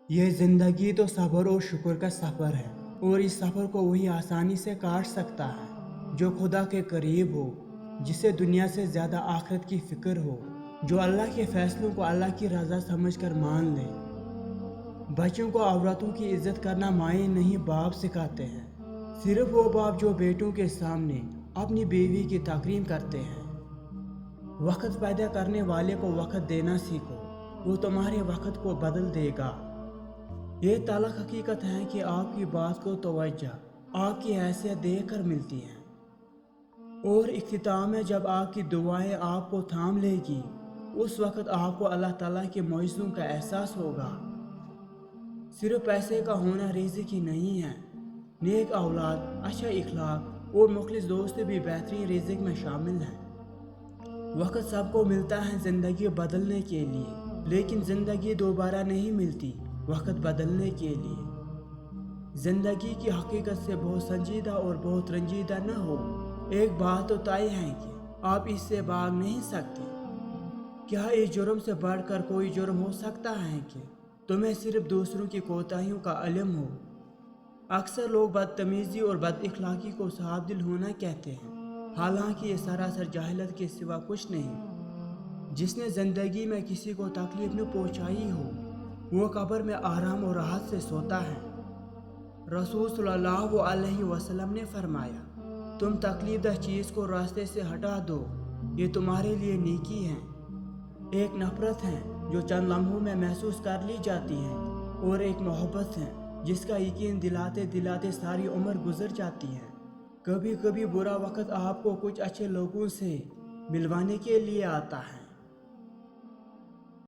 ये ज़िंदगी तो सब्र और शुक्र का सफ़र है, और इस सफ़र को वही आसानी से काट सकता है जो खुदा के करीब हो, जिसे दुनिया से ज़्यादा आखिरत की फ़िक्र हो, जो अल्लाह के फ़ैसलों को अल्लाह की रज़ा समझकर मान ले। बच्चों को औरतों की इज्जत करना माएँ नहीं बाप सिखाते हैं। सिर्फ वो बाप जो बेटों के सामने अपनी बीवी की तकरीम करते हैं। वक़्त पैदा करने वाले को वक़्त देना सीखो, वो तुम्हारे वक़्त को बदल देगा। ये तल्ख़ हकीकत है कि आपकी बात को तवज्जो आपकी हैसियत देकर मिलती है, और इख्तिताम में जब आपकी दुआएं आपको थाम लेगी, उस वक़्त आपको अल्लाह ताला के मौइज़ों का एहसास होगा। सिर्फ पैसे का होना रिज़्क़ ही नहीं है, नेक औलाद, अच्छा इखलाक और मुखलिस दोस्त भी बेहतरीन रिज़्क़ में शामिल हैं। वक़्त सबको मिलता है ज़िंदगी बदलने के लिए, लेकिन ज़िंदगी दोबारा नहीं मिलती वक़्त बदलने के लिए। ज़िंदगी की हकीकत से बहुत संजीदा और बहुत रंजीदा न हो। एक बात तो तय है कि आप इससे भाग नहीं सकते। क्या इस जुर्म से बढ़कर कोई जुर्म हो सकता है कि तुम्हें सिर्फ दूसरों की कोताहियों का इल्म हो? अक्सर लोग बदतमीज़ी और बदअखलाकी को साफ दिल होना कहते हैं, हालांकि ये सरासर जाहिलत के सिवा कुछ नहीं। जिसने ज़िंदगी में किसी को तकलीफ न पहुंचाई हो, वो कब्र में आराम और राहत से सोता है। रसूल सल्लल्लाहु अलैहि वसल्लम ने फरमाया, तुम तकलीफदह चीज़ को रास्ते से हटा दो, ये तुम्हारे लिए नेकी है। एक नफ़रत है जो चंद लम्हों में महसूस कर ली जाती है, और एक मोहब्बत है जिसका यकीन दिलाते दिलाते सारी उम्र गुजर जाती है। कभी कभी बुरा वक़्त आपको कुछ अच्छे लोगों से मिलवाने के लिए आता है।